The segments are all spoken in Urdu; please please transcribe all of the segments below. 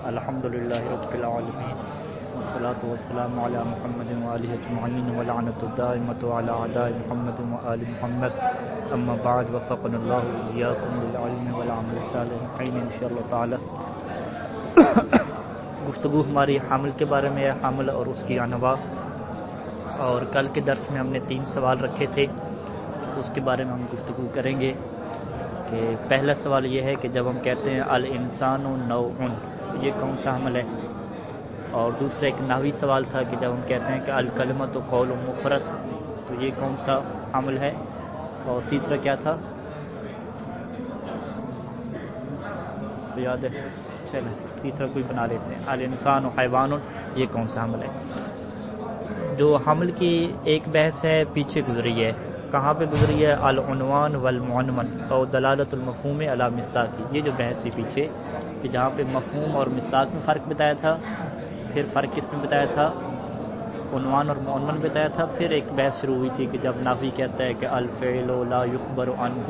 الحمدللہ رب العالمین والصلاة والسلام علی محمد وآلہ اجمعین ولعنۃ الدائمۃ علی اعداء محمد وآل محمد اما بعد وفقنا اللہ وإیاکم للعلم والعمل الصالح انشاءاللہ تعالی۔ گفتگو ہماری حمل کے بارے میں ہے، حمل اور اس کی انواع، اور کل کے درس میں ہم نے 3 سوال رکھے تھے، اس کے بارے میں ہم گفتگو کریں گے۔ کہ پہلا سوال یہ ہے کہ جب ہم کہتے ہیں الانسان نوع، تو یہ کون سا حمل ہے؟ اور دوسرا ایک نحوی سوال تھا کہ جب ہم کہتے ہیں کہ الکلمۃ قول مفرد، تو یہ کون سا حمل ہے؟ اور تیسرا کیا تھا؟ اس کو یاد ہے؟ چلیں تیسرا کوئی بنا لیتے ہیں، الانسان حیوان، یہ کون سا حمل ہے؟ جو حمل کی ایک بحث ہے پیچھے گزری ہے، کہاں پہ گزری ہے؟ العنوان والمعنون اور دلالت المفہوم علی مصداق، یہ جو بحث تھی پیچھے، کہ جہاں پہ مفہوم اور مصداق میں فرق بتایا تھا، پھر فرق کس میں بتایا تھا؟ عنوان اور معنون بتایا تھا۔ پھر ایک بحث شروع ہوئی تھی کہ جب نحوی کہتا ہے کہ الفعل لا یخبر عنہ،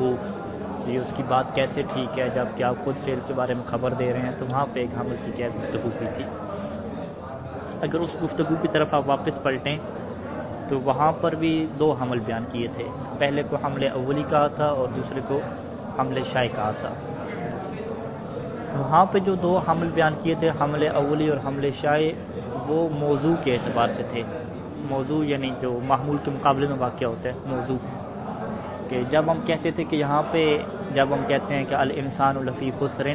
یہ اس کی بات کیسے ٹھیک ہے جب کہ آپ خود فعل کے بارے میں خبر دے رہے ہیں، تو وہاں پہ ایک حمل کی کیا گفتگو کی تھی۔ اگر اس گفتگو کی طرف آپ واپس پلٹیں تو وہاں پر بھی 2 حمل بیان کیے تھے، پہلے کو حمل اولی کہا تھا اور دوسرے کو حمل شائع کہا تھا۔ وہاں پہ جو 2 حمل بیان کیے تھے، حمل اولی اور حمل شائع، وہ موضوع کے اعتبار سے تھے۔ موضوع یعنی جو محمول کے مقابلے میں واقع ہوتا ہے، موضوع، کہ جب ہم کہتے تھے کہ یہاں پہ جب ہم کہتے ہیں کہ الانسان لفی خسر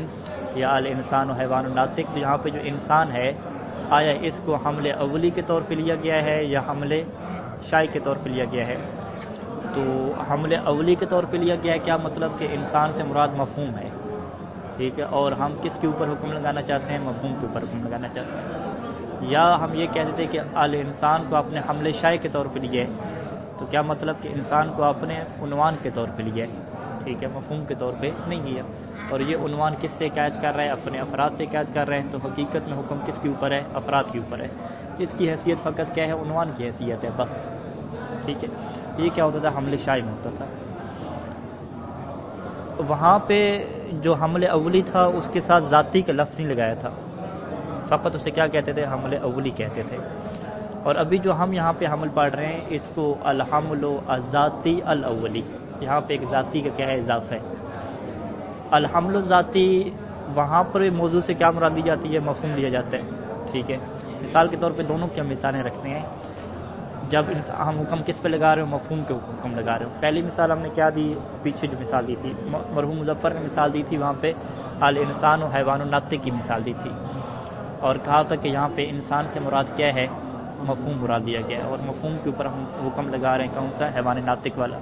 یا الانسان حیوان ناطق، تو یہاں پہ جو انسان ہے، آیا اس کو حمل اولی کے طور پہ لیا گیا ہے یا حمل شائع کے طور پہ لیا گیا ہے؟ تو حمل اولی کے طور پہ لیا گیا ہے، کیا مطلب کہ انسان سے مراد مفہوم ہے، ٹھیک ہے، اور ہم کس کے اوپر حکم لگانا چاہتے ہیں؟ مفہوم کے اوپر حکم لگانا چاہتے ہیں۔ یا ہم یہ کہتے تھے کہ الانسان کو اپنے حمل شائع کے طور پہ لیا ہے، تو کیا مطلب کہ انسان کو اپنے عنوان کے طور پہ لیا ہے، ٹھیک ہے، مفہوم کے طور پہ نہیں لیا۔ اور یہ عنوان کس سے حکایت کر رہا ہے؟ اپنے افراد سے حکایت کر رہے ہیں، تو حقیقت میں حکم کس کے اوپر ہے؟ افراد کے اوپر ہے۔ اس کی حیثیت فقط کیا ہے؟ عنوان کی حیثیت ہے بس، ٹھیک ہے۔ یہ کیا ہوتا تھا؟ حمل شائع میں ہوتا تھا۔ وہاں پہ جو حمل اولی تھا اس کے ساتھ ذاتی کا لفظ نہیں لگایا تھا، فقط اسے کیا کہتے تھے؟ حمل اولی کہتے تھے۔ اور ابھی جو ہم یہاں پہ حمل پڑھ رہے ہیں، اس کو الحمل الذاتی الاولی، یہاں پہ ایک ذاتی کا کیا ہے؟ اضافہ ہے۔ الحمل الذاتی، وہاں پر موضوع سے کیا مراد لی جاتی ہے؟ مفہوم لیا جاتا ہے، ٹھیک ہے۔ مثال کے طور پہ دونوں کی ہم مثالیں رکھتے ہیں۔ جب ہم حکم کس پہ لگا رہے ہو؟ مفہوم کے حکم لگا رہے ہو۔ پہلی مثال ہم نے کیا دی؟ پیچھے جو مثال دی تھی، مرحوم مظفر نے مثال دی تھی، وہاں پہ الانسان و حیوان الناطق کی مثال دی تھی، اور کہا تھا کہ یہاں پہ انسان سے مراد کیا ہے؟ مفہوم مراد دیا گیا ہے، اور مفہوم کے اوپر ہم حکم لگا رہے ہیں کون سا؟ حیوان ناطق والا۔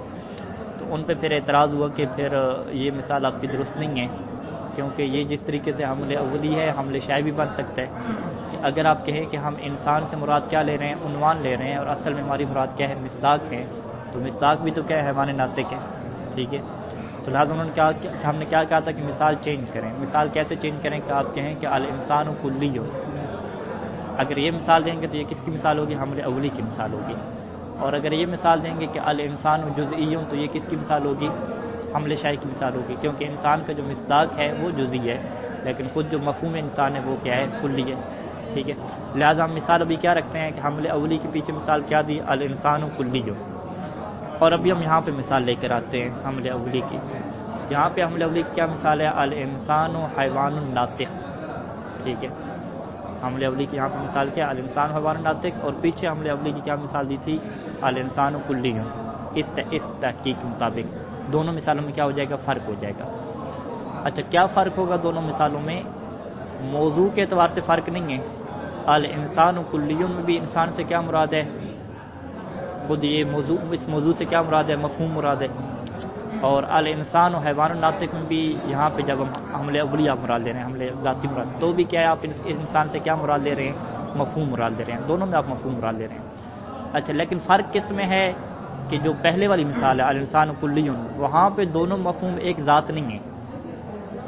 تو ان پہ پھر اعتراض ہوا کہ پھر یہ مثال آپ کی درست نہیں ہے، کیونکہ یہ جس طریقے سے حمل اولی ہے، حمل شائع بھی بن سکتا ہے۔ کہ اگر آپ کہیں کہ ہم انسان سے مراد کیا لے رہے ہیں؟ عنوان لے رہے ہیں، اور اصل میں ہماری مراد کیا ہے؟ مصداق ہے، تو مصداق بھی تو کیا ہے؟ حیوان ناطق ہے، ٹھیک ہے۔ تو لہٰذا انہوں نے کہا کہ ہم نے کیا کہا تھا کہ مثال چینج کریں۔ مثال کیسے چینج کریں؟ کہ آپ کہیں کہ الانسان کلی ہو، اگر یہ مثال دیں گے تو یہ کس کی مثال ہوگی؟ حمل اولی کی مثال ہوگی۔ اور اگر یہ مثال دیں گے کہ الانسان جزئی، تو یہ کس کی مثال ہوگی؟ حمل شائع کی مثال ہوگی، کیونکہ انسان کا جو مصداق ہے وہ جزئی ہے، لیکن خود جو مفہوم انسان ہے وہ کیا ہے؟ کلی ہے، ٹھیک ہے۔ لہٰذا ہم مثال ابھی کیا رکھتے ہیں کہ حمل اولی کے پیچھے مثال کیا دی؟ الانسان کلی ہو۔ اور ابھی ہم یہاں پہ مثال لے کر آتے ہیں حمل اولی کی۔ یہاں پہ حمل اولی کی کیا مثال ہے؟ الانسان حیوان ناطق، ٹھیک ہے۔ حمل اولی کی یہاں پہ مثال کیا؟ الانسان حیوان ناطق، اور پیچھے حمل اولی کی کیا مثال دی تھی؟ الانسان کلی ہو۔ اس تحقیق کے مطابق دونوں مثالوں میں کیا ہو جائے گا؟ فرق ہو جائے گا۔ اچھا، کیا فرق ہوگا دونوں مثالوں میں؟ موضوع کے اعتبار سے فرق نہیں ہے۔ الانسان کلی میں بھی انسان سے کیا مراد ہے؟ خود یہ موضوع، اس موضوع سے کیا مراد ہے؟ مفہوم مراد ہے۔ اور الانسان و حیوان ناطق میں بھی یہاں پہ جب ہم حمل اولی آپ مراد لے رہے ہیں، حمل ذاتی مراد، تو بھی کیا ہے؟ آپ اس انسان سے کیا مراد لے رہے ہیں؟ مفہوم مراد لے رہے ہیں، دونوں میں آپ مفہوم مراد لے رہے ہیں۔ اچھا، لیکن فرق کس میں ہے؟ کہ جو پہلے والی مثال ہے الانسان کلی، وہاں پہ دونوں مفہوم ایک ذات نہیں ہے،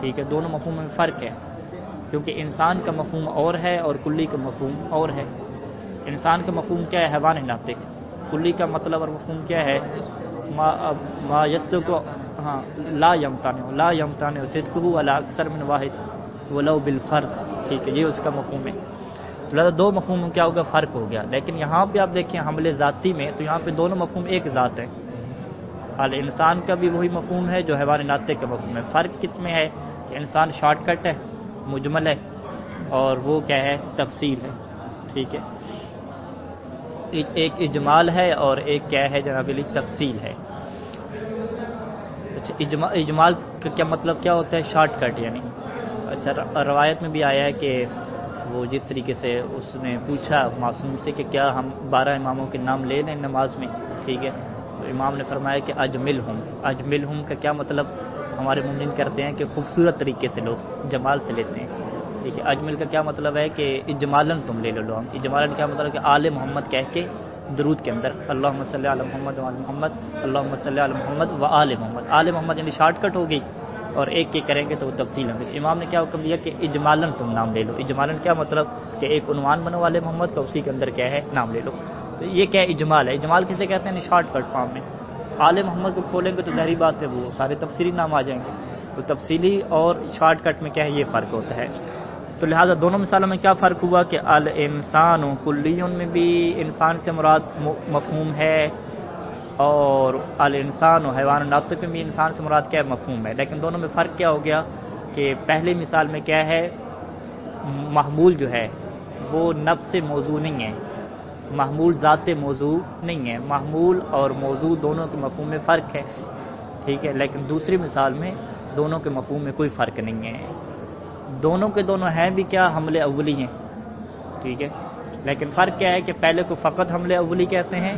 ٹھیک ہے، دونوں مفہوم میں فرق ہے، کیونکہ انسان کا مفہوم اور ہے اور کلی کا مفہوم اور ہے۔ انسان کا مفہوم کیا ہے؟ حیوان ناطق۔ کلی کا مطلب اور مفہوم کیا ہے؟ ما یصدق لا یمتنع صدقہ علی اکثر من واحد، ولو بالفرض، ٹھیک ہے، یہ اس کا مفہوم ہے۔ تو لہٰذا دو مفہوم میں کیا ہوگا، فرق ہو گیا۔ لیکن یہاں پہ آپ دیکھیں حمل ذاتی میں، تو یہاں پہ دونوں مفہوم ایک ذات ہے۔ الانسان کا بھی وہی مفہوم ہے جو حیوان ناطق کا مفہوم ہے۔ فرق کس میں ہے کہ انسان شارٹ کٹ ہے، مجمل ہے، اور وہ کیا ہے، تفصیل ہے، ٹھیک ہے۔ ایک اجمال ہے اور ایک کیا ہے جناب علی، تفصیل ہے۔ اچھا، اجمال کا کیا مطلب کیا ہوتا ہے، شارٹ کٹ یعنی۔ اچھا، روایت میں بھی آیا ہے کہ وہ جس طریقے سے اس نے پوچھا معصوم سے کہ کیا ہم 12 اماموں کے نام لے لیں نماز میں، ٹھیک ہے، تو امام نے فرمایا کہ اجملہم کا کیا مطلب، ہمارے مومن کرتے ہیں کہ خوبصورت طریقے سے لوگ جمال سے لیتے ہیں، ٹھیک ہے۔ اجمل کا کیا مطلب ہے کہ اجمالاً تم لے لو، اجمالاً کیا مطلب ہے کہ آل محمد کہہ کے درود کے اندر اللہم صلی علی محمد و آل محمد، اللہم صلی علی محمد و آل محمد، آل محمد یعنی شارٹ کٹ ہو گئی، اور ایک کے کریں گے تو وہ تفصیل ہوگی۔ امام نے کیا حکم دیا کہ اجمالاً تم نام لے لو۔ اجمالاً کیا مطلب کہ ایک عنوان بنو والے محمد کا، اسی کے اندر کیا ہے، نام لے لو۔ تو یہ کیا ہے، اجمال ہے۔ اجمال کسے کہتے ہیں، شارٹ کٹ فارم میں۔ آل محمد کو کھولیں گے تو ظاہری بات ہے وہ سارے تفصیلی نام آ جائیں گے، تو تفصیلی اور شارٹ کٹ میں کیا ہے، یہ فرق ہوتا ہے۔ تو لہٰذا دونوں مثالوں میں کیا فرق ہوا کہ الانسان کلیون میں بھی انسان سے مراد مفہوم ہے، اور الانسان و حیوان ناطق میں بھی انسان سے مراد کیا ہے، مفہوم ہے۔ لیکن دونوں میں فرق کیا ہو گیا کہ پہلی مثال میں کیا ہے، محمول جو ہے وہ نفس موضوع نہیں ہے، محمول ذات موضوع نہیں ہے، محمول اور موضوع دونوں کے مفہوم میں فرق ہے، ٹھیک ہے۔ لیکن دوسری مثال میں دونوں کے مفہوم میں کوئی فرق نہیں ہے، دونوں کے دونوں ہیں بھی کیا، حمل اولی ہیں، ٹھیک ہے۔ لیکن فرق کیا ہے کہ پہلے کو فقط حمل اولی کہتے ہیں،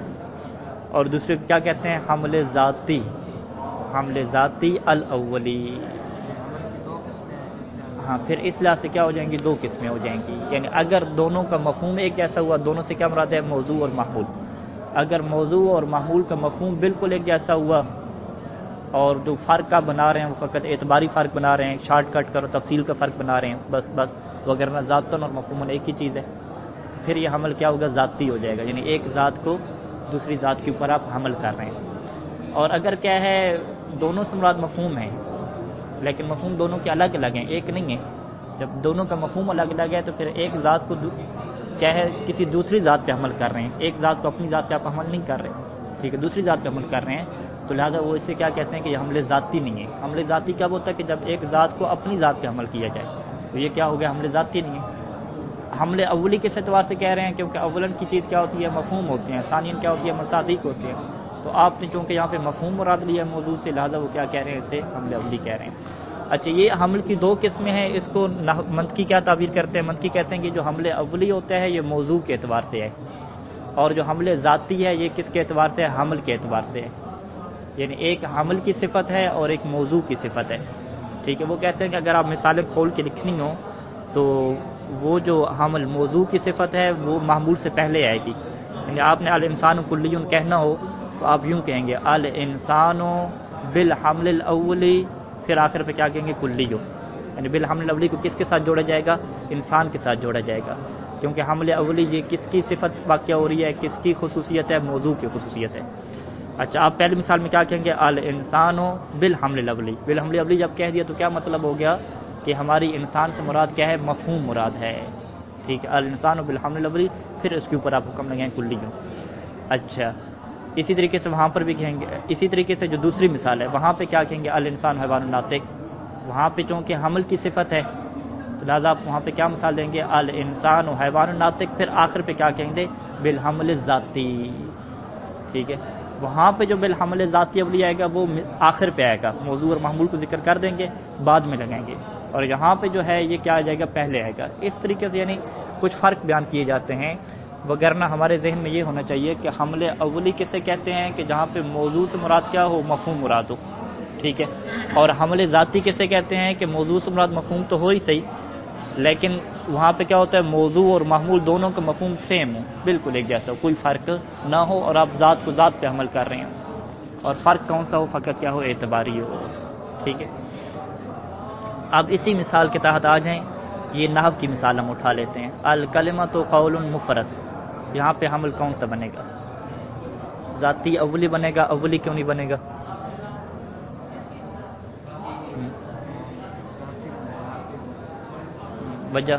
اور دوسرے کو کیا کہتے ہیں، حمل ذاتی، حمل ذاتی الاولی۔ ہاں، پھر اس لحاظ سے کیا ہو جائیں گی، دو قسمیں ہو جائیں گی۔ یعنی اگر دونوں کا مفہوم ایک جیسا ہوا، دونوں سے کیا مراد ہے، موضوع اور محمول۔ اگر موضوع اور محمول کا مفہوم بالکل ایک جیسا ہوا، اور جو فرق کا بنا رہے ہیں وہ فقط اعتباری فرق بنا رہے ہیں، شارٹ کٹ کر تفصیل کا فرق بنا رہے ہیں، بس وغیرہ ذاتاً اور مفہوماً ایک ہی چیز ہے، پھر یہ حمل کیا ہوگا، ذاتی ہو جائے گا۔ یعنی ایک ذات کو دوسری ذات کے اوپر آپ حمل کر رہے ہیں۔ اور اگر کیا ہے، دونوں سے مراد مفہوم ہے، لیکن مفہوم دونوں کے الگ الگ ہیں، ایک نہیں ہے، جب دونوں کا مفہوم الگ الگ ہے تو پھر ایک ذات کو کیا ہے، کسی دوسری ذات پہ حمل کر رہے ہیں، ایک ذات کو اپنی ذات پہ آپ حمل نہیں کر رہے، ٹھیک ہے، دوسری ذات پہ حمل کر رہے ہیں، تو لہٰذا وہ اسے کیا کہتے ہیں کہ یہ حمل ذاتی نہیں ہے۔ حمل ذاتی کب ہوتا ہے کہ جب ایک ذات کو اپنی ذات پہ حمل کیا جائے، تو یہ کیا ہو گیا، حمل ذاتی نہیں ہے۔ حمل اولی کس اعتبار سے کہہ رہے ہیں، کیونکہ اولن کی چیز کیا ہوتی ہے، مفہوم ہوتی ہیں، ثانین کیا ہوتی ہے، مصادیق ہوتی ہیں، تو آپ نے چونکہ یہاں پہ مفہوم مراد لیا ہے موضوع سے، لہٰذا وہ کیا کہہ رہے ہیں، اسے حمل اولی کہہ رہے ہیں۔ اچھا، یہ حمل کی دو قسمیں ہیں، اس کو منطقی کیا تعبیر کرتے ہیں، منطقی کہتے ہیں کہ جو حمل اولی ہوتا ہے یہ موضوع کے اعتبار سے ہے، اور جو حمل ذاتی ہے یہ کس کے اعتبار سے ہے، حمل کے اعتبار سے ہے۔ یعنی ایک حمل کی صفت ہے اور ایک موضوع کی صفت ہے، ٹھیک ہے۔ وہ کہتے ہیں کہ اگر آپ مثالیں کھول کے لکھنی ہوں تو وہ جو حمل موضوع کی صفت ہے وہ محمول سے پہلے آئے گی۔ یعنی آپ نے الانسان کلیون کہنا ہو تو آپ یوں کہیں گے الانسان بالحمل الاولی، پھر آخر پہ کیا کہیں گے، کلیو، یعنی بالحمل الاولی کو کس کے ساتھ جوڑا جائے گا، انسان کے ساتھ جوڑا جائے گا، کیونکہ حمل اولی یہ کس کی صفت واقع ہو رہی ہے، کس کی خصوصیت ہے، موضوع کی خصوصیت ہے۔ اچھا، آپ پہلی مثال میں کیا کہیں گے، الانسان بالحمل الاولی، بالحمل الاولی جب کہہ دیا تو کیا مطلب ہو گیا کہ ہماری انسان سے مراد کیا ہے، مفہوم مراد ہے، ٹھیک ہے، الانسان بالحمل الاولی، پھر اس کے اوپر آپ حکم لگائیں کلیو۔ اچھا، اسی طریقے سے وہاں پر بھی کہیں گے، اسی طریقے سے جو دوسری مثال ہے وہاں پہ کیا کہیں گے، الانسان حیوان ناطق، وہاں پہ چونکہ حمل کی صفت ہے تو لہٰذا آپ وہاں پہ کیا مثال دیں گے، الانسان حیوان ناطق، پھر آخر پہ کیا کہیں گے، بالحمل ذاتی، ٹھیک ہے۔ وہاں پہ جو بالحمل ذاتی اولی آئے گا وہ آخر پہ آئے گا، موضوع اور محمول کو ذکر کر دیں گے، بعد میں لگائیں گے، اور یہاں پہ جو ہے یہ کیا آ جائے گا، پہلے آئے گا۔ اس طریقے سے یعنی کچھ فرق بیان کیے جاتے ہیں، وگرنہ ہمارے ذہن میں یہ ہونا چاہیے کہ حمل اولی کسے کہتے ہیں کہ جہاں پہ موضوع سے مراد کیا ہو، مفہوم مراد ہو، ٹھیک ہے، اور حمل ذاتی کسے کہتے ہیں کہ موضوع سے مراد مفہوم تو ہو ہی صحیح، لیکن وہاں پہ کیا ہوتا ہے، موضوع اور محمول دونوں کا مفہوم سیم ہو، بالکل ایک جیسا ہو، کوئی فرق نہ ہو، اور آپ ذات کو ذات پہ عمل کر رہے ہیں، اور فرق کون سا ہو، فقط کیا ہو، اعتباری ہو، ٹھیک ہے۔ اب اسی مثال کے تحت آ جائیں، یہ نحو کی مثال ہم اٹھا لیتے ہیں، الکلمۃ قول مفرد، یہاں پہ حمل کون سا بنے گا، ذاتی اولی بنے گا، اولی کیوں نہیں بنے گا، وجہ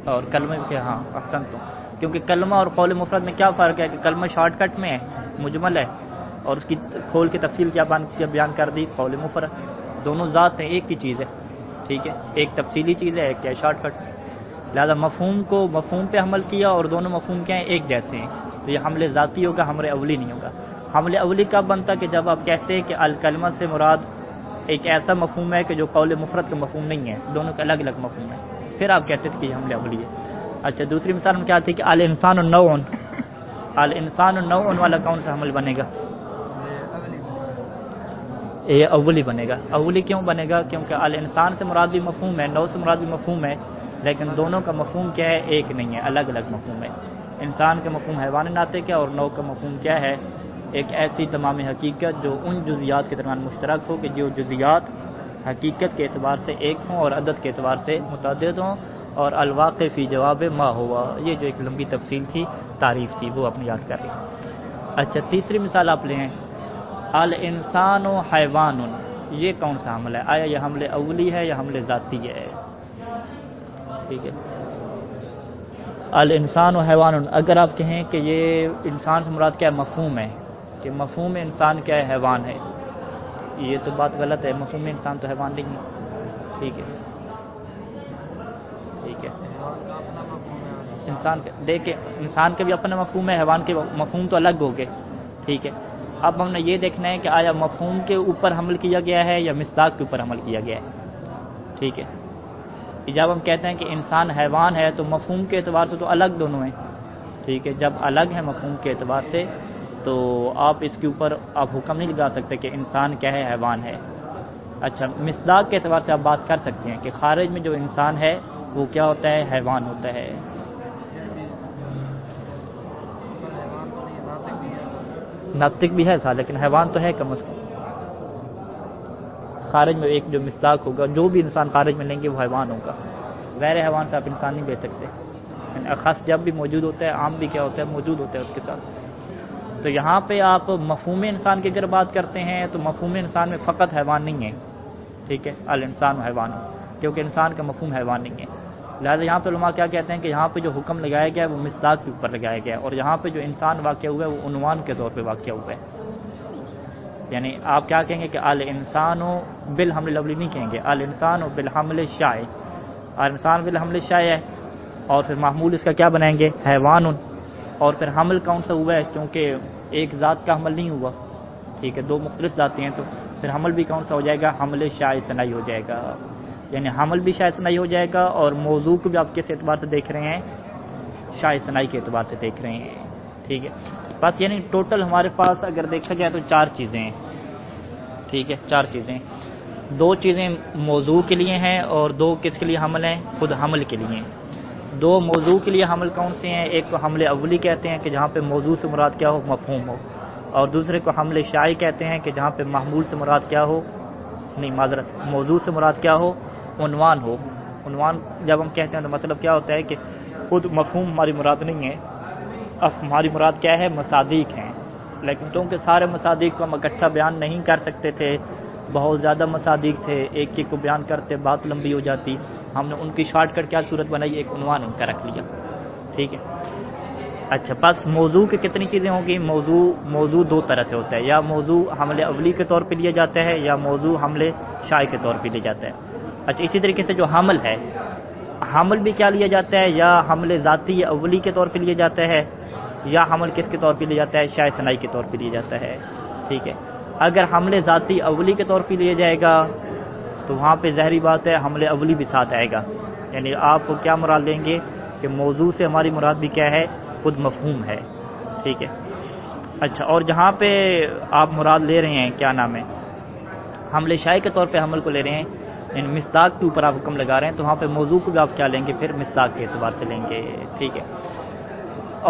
اور کلمہ کے، ہاں احسن تو، کیونکہ کلمہ اور قول مفرد میں کیا فرق ہے کہ کلمہ شارٹ کٹ میں ہے، مجمل ہے، اور اس کی کھول کے تفصیل کیا بیان کر دی، قول مفرد. دونوں ذات ہیں، ایک ہی چیز ہے، ٹھیک ہے، ایک تفصیلی چیز ہے، ایک کیا شارٹ کٹ. لہذا مفہوم کو مفہوم پہ حمل کیا اور دونوں مفہوم کیا ہیں، ایک جیسے ہیں، تو یہ حمل ذاتی ہوگا، حمل اولی نہیں ہوگا. حمل اولی کب بنتا کہ جب آپ کہتے ہیں کہ الکلمہ سے مراد ایک ایسا مفہوم ہے کہ جو قول مفرد کا مفہوم نہیں ہے، دونوں کا الگ الگ مفہوم ہے، پھر آپ کہتے تھے کہ یہ حمل اولی ہے. اچھا دوسری مثال میں کیا تھی کہ الانسان نوع، الانسان نوع والا کون سا حمل بنے گا؟ یہ اولی بنے گا. اولی کیوں بنے گا؟ کیونکہ الانسان سے مراد بھی مفہوم ہے، نوع سے مراد بھی مفہوم ہے، لیکن دونوں کا مفہوم کیا ہے؟ ایک نہیں ہے، الگ الگ مفہوم ہے. انسان کا مفہوم حیوان ناطق ہے اور نوع کا مفہوم کیا ہے؟ ایک ایسی تمام حقیقت جو ان جزیات کے درمیان مشترک ہو کہ جو جزیات حقیقت کے اعتبار سے ایک ہوں اور عدد کے اعتبار سے متعدد ہوں، اور الواقع فی جواب ما ہوا، یہ جو ایک لمبی تفصیل تھی، تعریف تھی، وہ اپنی یاد کر لیں. اچھا تیسری مثال آپ لیں، الانسان و حیوان، یہ کون سا حمل ہے؟ آیا یہ حمل اولی ہے یا حمل ذاتی ہے؟ ٹھیک ہے، الانسان و حیوان، اگر آپ کہیں کہ یہ انسان سے مراد کیا ہے؟ مفہوم ہے، کہ مفہوم انسان کیا ہے؟ حیوان ہے، یہ تو بات غلط ہے، مفہوم انسان تو حیوان نہیں ہے. ٹھیک ہے، ٹھیک ہے، انسان کے دیکھیں، انسان کے بھی اپنا مفہوم ہے، حیوان کے مفہوم تو الگ ہو گئے. ٹھیک ہے، اب ہم نے یہ دیکھنا ہے کہ آیا مفہوم کے اوپر حمل کیا گیا ہے یا مصداق کے اوپر حمل کیا گیا ہے. ٹھیک ہے، جب ہم کہتے ہیں کہ انسان حیوان ہے تو مفہوم کے اعتبار سے تو الگ دونوں ہیں. ٹھیک ہے، جب الگ ہے مفہوم کے اعتبار سے تو آپ اس کے اوپر آپ حکم نہیں لگا سکتے کہ انسان کیا ہے؟ حیوان ہے. اچھا مصداق کے اعتبار سے آپ بات کر سکتے ہیں کہ خارج میں جو انسان ہے وہ کیا ہوتا ہے؟ حیوان ہوتا ہے. ناطق بھی ہے سا، لیکن حیوان تو ہے کم از کم. خارج میں ایک جو مصداق ہوگا، جو بھی انسان خارج میں لیں گے وہ حیوان ہوگا. غیر حیوان سے آپ انسان نہیں لے سکتے. خاص جب بھی موجود ہوتا ہے، عام بھی کیا ہوتا ہے؟ موجود ہوتا ہے اس کے ساتھ. تو یہاں پہ آپ مفہوم انسان کی اگر بات کرتے ہیں تو مفہوم انسان میں فقط حیوان نہیں ہے. ٹھیک ہے، الانسان و حیوان، کیونکہ انسان کا مفہوم حیوان نہیں ہے. لہٰذا یہاں پہ علماء کیا کہتے ہیں کہ یہاں پہ جو حکم لگایا گیا ہے وہ مصداق کے اوپر لگایا گیا ہے، اور یہاں پہ جو انسان واقع ہوا ہے وہ عنوان کے طور پہ واقع ہوا ہے. یعنی آپ کیا کہیں گے کہ الانسان بالحمل الاولی نہیں کہیں گے، الانسان بالحمل الشائع، الانسان بالحمل الشائع ہے، اور پھر معمول اس کا کیا بنائیں گے؟ حیوان. اور پھر حمل کون سا ہوا ہے؟ کیونکہ ایک ذات کا حمل نہیں ہوا. ٹھیک ہے، دو مختلف ذاتیں ہیں، تو پھر حمل بھی کون سا ہو جائے گا؟ حمل شائع ثنائی ہو جائے گا. یعنی حمل بھی شائع ثنائی ہو جائے گا، اور موضوع کو بھی آپ کس اعتبار سے دیکھ رہے ہیں؟ شائع ثنائی کے اعتبار سے دیکھ رہے ہیں. ٹھیک ہے، بس یعنی ٹوٹل ہمارے پاس اگر دیکھا جائے تو 4 چیزیں ہیں. ٹھیک ہے، 4 چیزیں، 2 چیزیں موضوع کے لیے ہیں اور 2 کس کے لیے حمل ہیں؟ خود حمل کے لیے ہیں. 2 موضوع کے لیے حمل کون سے ہیں؟ ایک کو حمل اولی کہتے ہیں کہ جہاں پہ موضوع سے مراد کیا ہو؟ مفہوم ہو. اور دوسرے کو حمل شائع کہتے ہیں کہ جہاں پہ محمول سے مراد کیا ہو؟ نہیں معذرت، موضوع سے مراد کیا ہو؟ عنوان ہو. عنوان جب ہم کہتے ہیں تو مطلب کیا ہوتا ہے کہ خود مفہوم ہماری مراد نہیں ہے، اب ہماری مراد کیا ہے؟ مصادیق ہیں. لیکن چونکہ سارے مصادیق کو ہم اکٹھا بیان نہیں کر سکتے تھے، بہت زیادہ مصادیق تھے، ایک ایک کو بیان کرتے بات لمبی ہو جاتی، ہم نے ان کی شارٹ کٹ کیا صورت بنائی؟ ایک عنوان ان کا رکھ لیا. ٹھیک ہے، اچھا بس موضوع کی کتنی چیزیں ہوں گی؟ موضوع 2 طرح سے ہوتا ہے، یا موضوع حمل اولی کے طور پہ لیا جاتا ہے یا موضوع حمل شائع کے طور پہ لیا جاتا ہے. اچھا اسی طریقے سے جو حمل ہے، حمل بھی کیا لیا جاتا ہے؟ یا حمل ذاتی یا اولی کے طور پہ لیا جاتا ہے، یا حمل کس کے طور پہ لیا جاتا ہے؟ شائع ثنائی کے طور پہ لیا جاتا ہے. ٹھیک ہے، اگر حمل ذاتی اولی کے طور پہ لیا جائے گا تو وہاں پہ ظاہری بات ہے حمل اولی بھی ساتھ آئے گا. یعنی آپ کو کیا مراد لیں گے کہ موضوع سے ہماری مراد بھی کیا ہے؟ خود مفہوم ہے. ٹھیک ہے، اچھا اور جہاں پہ آپ مراد لے رہے ہیں کیا نام ہے؟ حمل شائع کے طور پہ حمل کو لے رہے ہیں، یعنی مصداق کے اوپر آپ حکم لگا رہے ہیں، تو وہاں پہ موضوع کو بھی آپ کیا لیں گے؟ پھر مصداق کے اعتبار سے لیں گے. ٹھیک ہے،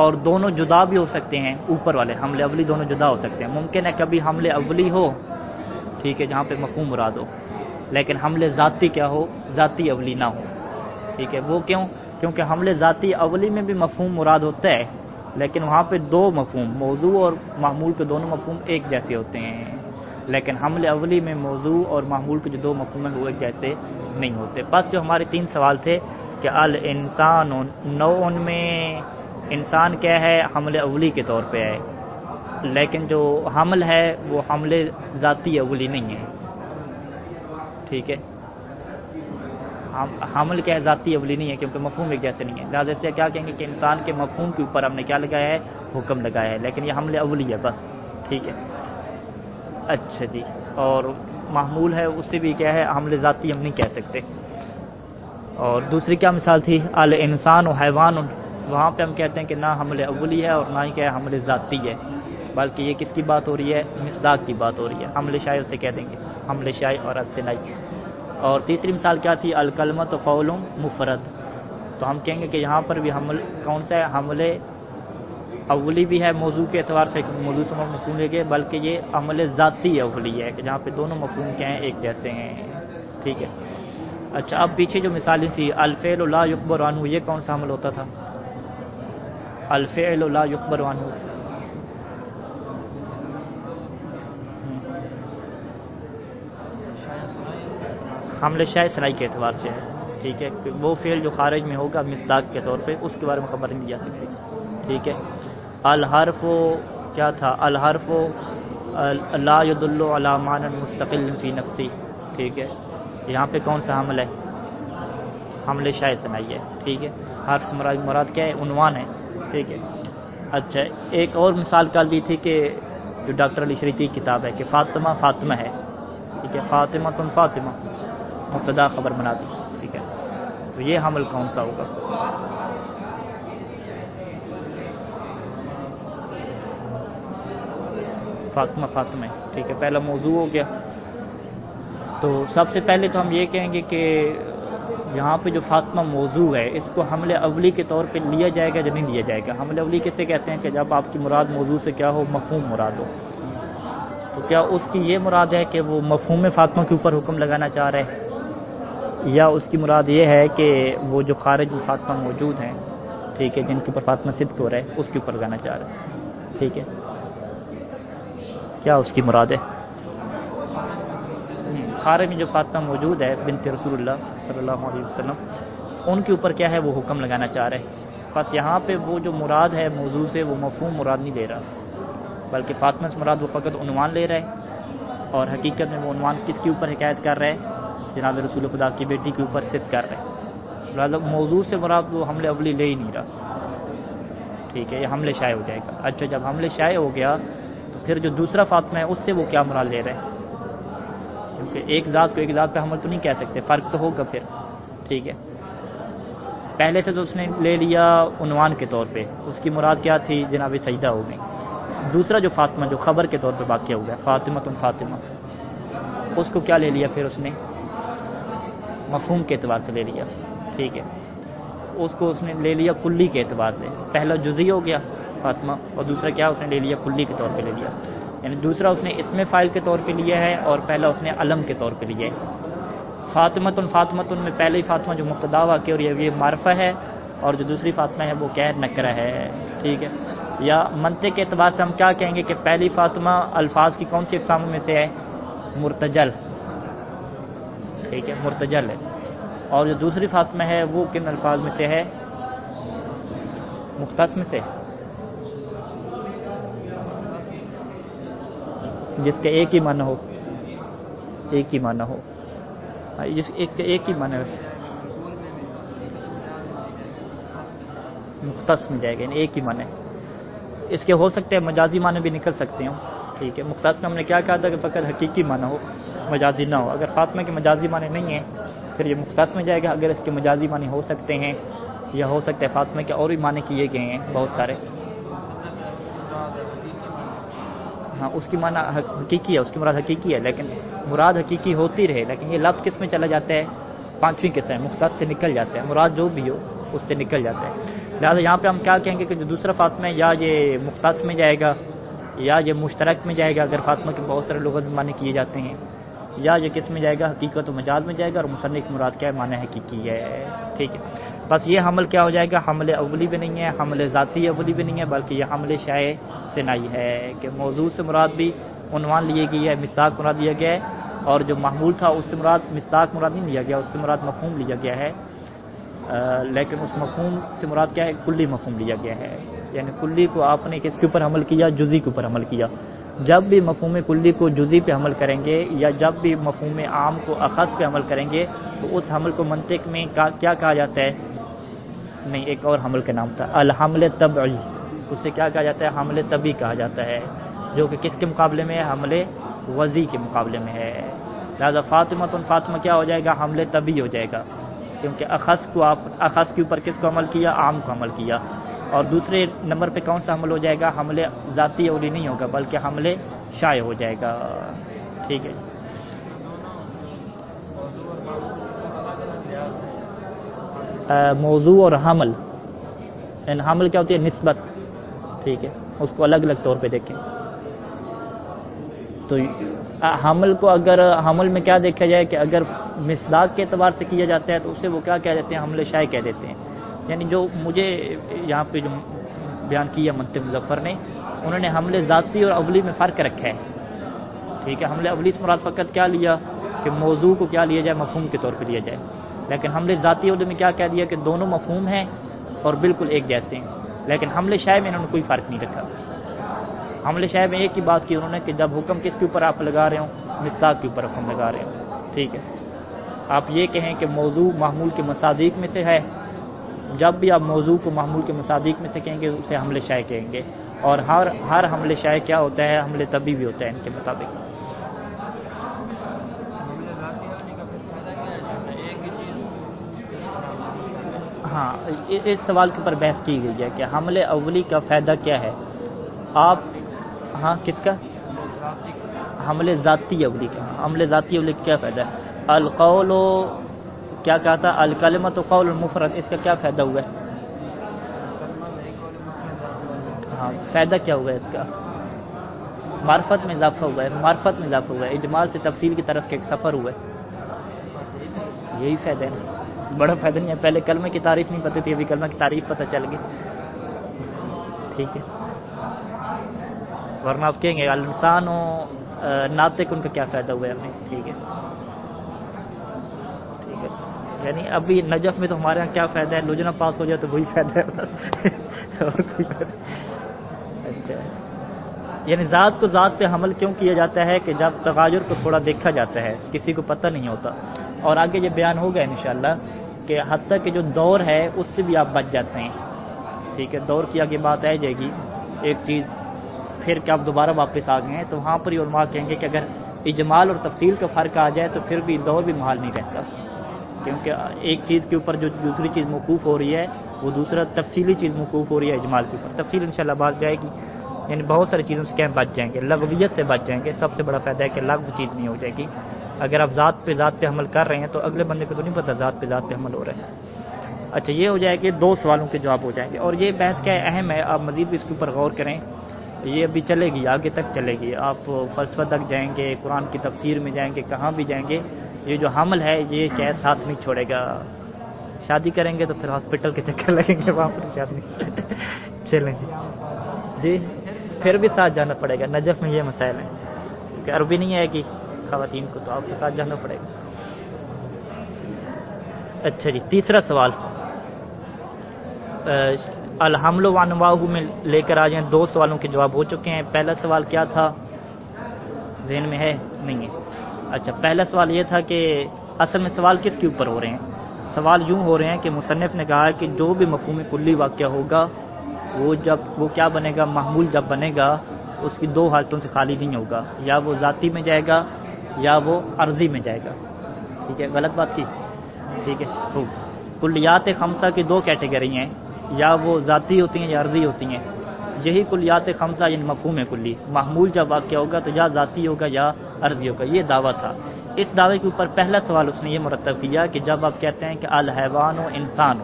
اور دونوں جدا بھی ہو سکتے ہیں، اوپر والے حمل اولی دونوں جدا ہو سکتے ہیں. ممکن ہے کبھی حمل اولی ہو، ٹھیک ہے، جہاں پہ مفہوم مراد ہو، لیکن حمل ذاتی کیا ہو؟ ذاتی اولی نہ ہو. ٹھیک ہے، وہ کیوں؟ کیونکہ حمل ذاتی اولی میں بھی مفہوم مراد ہوتا ہے، لیکن وہاں پہ 2 مفہوم، موضوع اور معمول کے دونوں مفہوم ایک جیسے ہوتے ہیں. لیکن حمل اولی میں موضوع اور معمول کے جو 2 مفہوم ہیں وہ ایک جیسے نہیں ہوتے. بس جو ہمارے 3 سوال تھے کہ الانسان نوع میں انسان کیا ہے حمل اولی کے طور پہ ہے، لیکن جو حمل ہے وہ حمل ذاتی اولی نہیں ہے. ٹھیک ہے، حمل کیا ہے ذاتی اولی نہیں ہے کیونکہ مفہوم ایک جیسے نہیں ہے. لہٰذا سے کیا کہیں گے کہ انسان کے مفہوم کے اوپر ہم نے کیا لگایا ہے، حکم لگایا ہے، لیکن یہ حمل اولی ہے بس. ٹھیک ہے. اچھا جی، اور محمول ہے اس سے بھی کیا ہے حمل ذاتی ہم نہیں کہہ سکتے. اور دوسری کیا مثال تھی، الانسان و حیوان، وہاں پہ ہم کہتے ہیں کہ نہ حمل اولی ہے اور نہ ہی کیا ہے حمل ذاتی ہے، بلکہ یہ کس کی بات ہو رہی ہے، مصداق کی بات ہو رہی ہے. حمل شائع اسے کہہ دیں گے، حمل شائع اور الصنائی. اور تیسری مثال کیا تھی، الکلمۃ قول مفرد، تو ہم کہیں گے کہ یہاں پر بھی حمل کون سا ہے، حمل اولی بھی ہے موضوع کے اعتبار سے موضوع سے مفہوم لے گئے، بلکہ یہ عمل ذاتی اولی ہے کہ جہاں پہ دونوں مفہوم کیا ہیں ایک جیسے ہیں. ٹھیک ہے. اچھا، اب پیچھے جو مثالیں تھی، الفعل لا یخبر عنہ، یہ کون سا عمل ہوتا تھا، الفعل لا یخبر عنہ؟ حمل شائع صنائی کے اعتبار سے ہے. ٹھیک ہے، وہ فعل جو خارج میں ہوگا مصداق کے طور پہ اس کے بارے میں خبر نہیں دی جا سکتی. ٹھیک ہے. الحرف کیا تھا، الحرف لا يدل على معنى مستقل فی نفسی. ٹھیک ہے، یہاں پہ کون سا حمل ہے، حمل شائع صنائی ہے. ٹھیک ہے. حرف مراد کیا ہے، عنوان ہے. ٹھیک ہے. اچھا، ایک اور مثال کر دی تھی کہ جو ڈاکٹر علی شریعتی کی کتاب ہے کہ فاطمہ فاطمہ ہے. ٹھیک ہے، فاطمہ تم فاطمہ، مبتدا خبر بنا دی. ٹھیک ہے، تو یہ حمل کون سا ہوگا، فاطمہ فاطمہ. ٹھیک ہے، پہلا موضوع ہو گیا. تو سب سے پہلے تو ہم یہ کہیں گے کہ یہاں پہ جو فاطمہ موضوع ہے اس کو حمل اولی کے طور پہ لیا جائے گا یا نہیں لیا جائے گا. حمل اولی کسے کہتے ہیں کہ جب آپ کی مراد موضوع سے کیا ہو، مفہوم مراد ہو. تو کیا اس کی یہ مراد ہے کہ وہ مفہوم فاطمہ کے اوپر حکم لگانا چاہ رہے ہیں، یا اس کی مراد یہ ہے کہ وہ جو خارج میں فاطمہ موجود ہیں، ٹھیک ہے، جن کے اوپر فاطمہ صدق ہو رہا ہے اس کے اوپر لگانا چاہ رہے ہیں. ٹھیک ہے، کیا اس کی مراد ہے، خارج میں جو فاطمہ موجود ہے بنت رسول اللہ صلی اللہ علیہ وسلم، ان کے اوپر کیا ہے وہ حکم لگانا چاہ رہے ہیں. بس یہاں پہ وہ جو مراد ہے موضوع سے وہ مفہوم مراد نہیں لے رہا، بلکہ فاطمہ سے مراد وہ فقط عنوان لے رہا ہے، اور حقیقت میں وہ عنوان کس کے اوپر حکایت کر رہا ہے، جناب رسول خدا کی بیٹی کے اوپر صدق کر رہے ہیں. لہٰذا موضوع سے مراد وہ حمل اولی لے ہی نہیں رہا. ٹھیک ہے، یہ حمل شائع ہو جائے گا. اچھا، جب حمل شائع ہو گیا تو پھر جو دوسرا فاطمہ ہے اس سے وہ کیا مراد لے رہے ہیں، کیونکہ ایک ذات کو ایک ذات پہ حمل تو نہیں کہہ سکتے، فرق تو ہوگا پھر. ٹھیک ہے، پہلے سے تو اس نے لے لیا عنوان کے طور پہ، اس کی مراد کیا تھی، جناب سجدہ ہو گئی. دوسرا جو فاطمہ جو خبر کے طور پہ واقع ہو گیا، فاطمہ تم فاطمہ، اس کو کیا لے لیا پھر اس نے، مفہوم کے اعتبار سے لے لیا. ٹھیک ہے، اس کو اس نے لے لیا کلی کے اعتبار سے. پہلا جزئی ہو گیا فاطمہ، اور دوسرا کیا اس نے لے لیا کلی کے طور پہ لے لیا. یعنی دوسرا اس نے اسم فاعل کے طور پہ لیا ہے اور پہلا اس نے علم کے طور پہ لیا ہے. فاطمۃ فاطمۃ میں پہلی فاطمہ جو مبتدا واقع اور یہ معرفہ ہے، اور جو دوسری فاطمہ ہے وہ کیا ہے، نکرہ ہے. ٹھیک ہے، یا منطق کے اعتبار سے ہم کیا کہیں گے کہ پہلی فاطمہ الفاظ کی کون سی اقسام میں سے ہے، مرتجل. ٹھیک ہے، مرتجل ہے. اور جو دوسری فاطمہ ہے وہ کن الفاظ میں سے ہے، مختص میں سے، جس کے ایک ہی معنی ہو، ایک ہی معنی ہو، جس ایک ہی معنی ہو، مختص میں جائے گا، یعنی ایک ہی معنی. اس کے ہو سکتے ہیں مجازی معنی بھی نکل سکتے ہوں. ٹھیک ہے، مختص میں ہم نے کیا کہا تھا کہ فقط حقیقی معنی ہو، مجازی نہ ہو. اگر فاطمہ کے مجازی معنی نہیں ہیں پھر یہ مختص میں جائے گا. اگر اس کے مجازی معنی ہو سکتے ہیں، یا ہو سکتا ہے فاطمہ کے اور بھی معنی کیے گئے ہیں بہت سارے، ہاں اس کی معنی حقیقی ہے، اس کی مراد حقیقی ہے، لیکن مراد حقیقی ہوتی رہے، لیکن یہ لفظ کس میں چلا جاتا ہے، پانچویں قسم ہے، مختص سے نکل جاتا ہے، مراد جو بھی ہو اس سے نکل جاتا ہے. لہٰذا یہاں پہ ہم کیا کہیں گے کہ جو دوسرا فاطمہ ہے یا یہ مختص میں جائے گا یا یہ مشترک میں جائے گا، اگر فاطمہ کے بہت سارے لغت میں معنی کیے جاتے ہیں، یا یہ کس میں جائے گا، حقیقت و مجاز میں جائے گا، اور مصنف مراد کیا ہے، معنی حقیقی ہے. ٹھیک ہے، بس یہ حمل کیا ہو جائے گا، حمل اولی بھی نہیں ہے، حمل ذاتی اولی بھی نہیں ہے، بلکہ یہ حمل شائع صنائی ہے کہ موضوع سے مراد بھی عنوان لیے گئی ہے، مصداق مراد لیا گیا ہے، اور جو محمول تھا اس سے مراد مصداق مراد نہیں لیا گیا، اس سے مراد مفہوم لیا گیا ہے، لیکن اس مفہوم سے مراد کیا ہے؟ کلی مفہوم لیا گیا ہے، یعنی کلی کو آپ نے کس کے اوپر عمل کیا؟ جزئی کے اوپر عمل کیا۔ جب بھی مفہوم کلی کو جزئی پہ عمل کریں گے یا جب بھی مفہوم عام کو اخص پہ عمل کریں گے تو اس حمل کو منطق میں کیا کہا جاتا ہے؟ نہیں، ایک اور حمل کا نام تھا الحمل طبعی، اسے کیا کہا جاتا ہے؟ حمل طبعی کہا جاتا ہے، جو کہ کس کے مقابلے میں ہے؟ حمل وضعی کے مقابلے میں ہے۔ لہذا فاطمہ کیا ہو جائے گا؟ حمل طبعی ہو جائے گا، کیونکہ اخص کے اوپر کس کو عمل کیا؟ عام کو عمل کیا۔ اور دوسرے نمبر پہ کون سا حمل ہو جائے گا؟ حمل ذاتی اولی نہیں ہوگا بلکہ حمل شائع ہو جائے گا۔ ٹھیک ہے، موضوع اور حمل، حمل کیا ہوتی ہے؟ نسبت، ٹھیک ہے، اس کو الگ الگ طور پہ دیکھیں تو حمل کو اگر حمل میں کیا دیکھا جائے کہ اگر مصداق کے اعتبار سے کیا جاتا ہے تو اسے وہ کیا کہہ دیتے ہیں؟ حمل شائع کہہ دیتے ہیں۔ یعنی جو مجھے یہاں پہ جو بیان کیا منطق مظفر نے، انہوں نے حمل ذاتی اور اولی میں فرق رکھا ہے، ٹھیک ہے۔ حمل اولی سے مراد فقط کیا لیا کہ موضوع کو کیا لیا جائے؟ مفہوم کے طور پہ لیا جائے، لیکن حمل ذاتی اولی میں کیا کہہ دیا کہ دونوں مفہوم ہیں اور بالکل ایک جیسے ہیں، لیکن حمل شائع میں انہوں نے کوئی فرق نہیں رکھا۔ حمل شائع میں ایک ہی بات کی انہوں نے کہ جب حکم کس کے اوپر آپ لگا رہے ہوں؟ مصداق کے اوپر حکم لگا رہے ہوں، ٹھیک ہے۔ آپ یہ کہیں کہ موضوع محمول کے مصادیق میں سے ہے، جب بھی آپ موضوع کو محمول کے مصادیق میں سے کہیں گے اسے حمل شائع کہیں گے، اور ہر حمل شائع کیا ہوتا ہے؟ حمل طبعی بھی ہوتا ہے ان کے مطابق۔ ہاں، اس سوال کے اوپر بحث کی گئی ہے کہ حمل اولی کا فائدہ کیا ہے؟ آپ ہاں کس کا؟ حمل ذاتی اولی کا۔ حمل ذاتی اولی کا کیا فائدہ ہے؟ القول کیا کہا تھا؟ الکلمۃ قول المفرد، اس کا کیا فائدہ ہوا ہے؟ ہاں، فائدہ کیا ہوا ہے اس کا؟ معرفت میں اضافہ ہوا ہے، معرفت میں اضافہ ہوا ہے، اجمال سے تفصیل کی طرف ایک سفر ہوا ہے، یہی فائدہ ہے۔ بڑا فائدہ نہیں ہے، پہلے کلمے کی تعریف نہیں پتہ تھی، ابھی کلمہ کی تعریف پتہ چل گئی، ٹھیک ہے۔ ورنہ آپ کہیں گے الانسان و ناطق، ان کا کیا فائدہ ہوا ہے ہمیں، ٹھیک ہے ٹھیک ہے۔ یعنی ابھی نجف میں تو ہمارے یہاں کیا فائدہ ہے؟ لجنا پاس ہو جائے تو وہی فائدہ ہے اور کوئی فائدہ۔ اچھا، یعنی ذات کو ذات پہ حمل کیوں کیا جاتا ہے کہ جب تغایر کو تھوڑا دیکھا جاتا ہے، کسی کو پتہ نہیں ہوتا، اور آگے یہ بیان ہوگا انشاءاللہ کہ حتیٰ کہ جو دور ہے اس سے بھی آپ بچ جاتے ہیں، ٹھیک ہے۔ دور کی آگے بات آ جائے گی ایک چیز، پھر کہ آپ دوبارہ واپس آ گئے ہیں تو وہاں پر یہ علماء کہیں گے کہ اگر اجمال اور تفصیل کا فرق آ جائے تو پھر بھی دور بھی محال نہیں رہتا، کیونکہ ایک چیز کے اوپر جو دوسری چیز موقوف ہو رہی ہے وہ دوسرا تفصیلی چیز موقوف ہو رہی ہے اجمال کے اوپر۔ تفصیل انشاءاللہ بات جائے گی، یعنی بہت ساری چیزوں سے کیا بچ جائیں گے، لغویت سے بچ جائیں گے۔ سب سے بڑا فائدہ ہے کہ لغو چیز نہیں ہو جائے گی۔ اگر آپ ذات پہ عمل کر رہے ہیں تو اگلے بندے کو تو نہیں پتہ ذات پہ عمل ہو رہا ہے۔ اچھا، یہ ہو جائے کہ دو سوالوں کے جواب ہو جائیں گے، اور یہ بحث کیا ہے؟ اہم ہے، آپ مزید بھی اس کے اوپر غور کریں، یہ ابھی چلے گی، آگے تک چلے گی، آپ فلسفہ تک جائیں گے، قرآن کی تفسیر میں جائیں گے، کہاں بھی جائیں گے، یہ جو حمل ہے یہ کیا ساتھ نہیں چھوڑے گا۔ شادی کریں گے تو پھر ہاسپٹل کے چکر لگیں گے، وہاں پر شادی چلیں جی، پھر بھی ساتھ جانا پڑے گا۔ نجف میں یہ مسائل ہیں، کیونکہ عربی نہیں آئے گی خواتین کو، تو آپ کے ساتھ جانا پڑے گا۔ اچھا جی، تیسرا سوال الحمل و انواعہ میں لے کر آ جائیں۔ دو سوالوں کے جواب ہو چکے ہیں۔ پہلا سوال کیا تھا؟ ذہن میں ہے؟ نہیں ہے؟ اچھا، پہلا سوال یہ تھا کہ اصل میں سوال کس کے اوپر ہو رہے ہیں؟ سوال یوں ہو رہے ہیں کہ مصنف نے کہا ہے کہ جو بھی مفہوم کلی واقعہ ہوگا وہ کیا بنے گا؟ محمول جب بنے گا اس کی دو حالتوں سے خالی نہیں ہوگا، یا وہ ذاتی میں جائے گا یا وہ عرضی میں جائے گا، ٹھیک ہے۔ غلط بات کی، ٹھیک ہے۔ خوب، کلیات خمسہ کی دو کیٹیگری ہیں، یا وہ ذاتی ہوتی ہیں یا عرضی ہوتی ہیں۔ یہی کلیات خمسہ یعنی مفہوم کلی، محمول جب واقع ہوگا تو یا ذاتی ہوگا یا عرضی ہوگا، یہ دعویٰ تھا۔ اس دعوے کے اوپر پہلا سوال اس نے یہ مرتب کیا کہ جب آپ کہتے ہیں کہ الحیوان و انسان،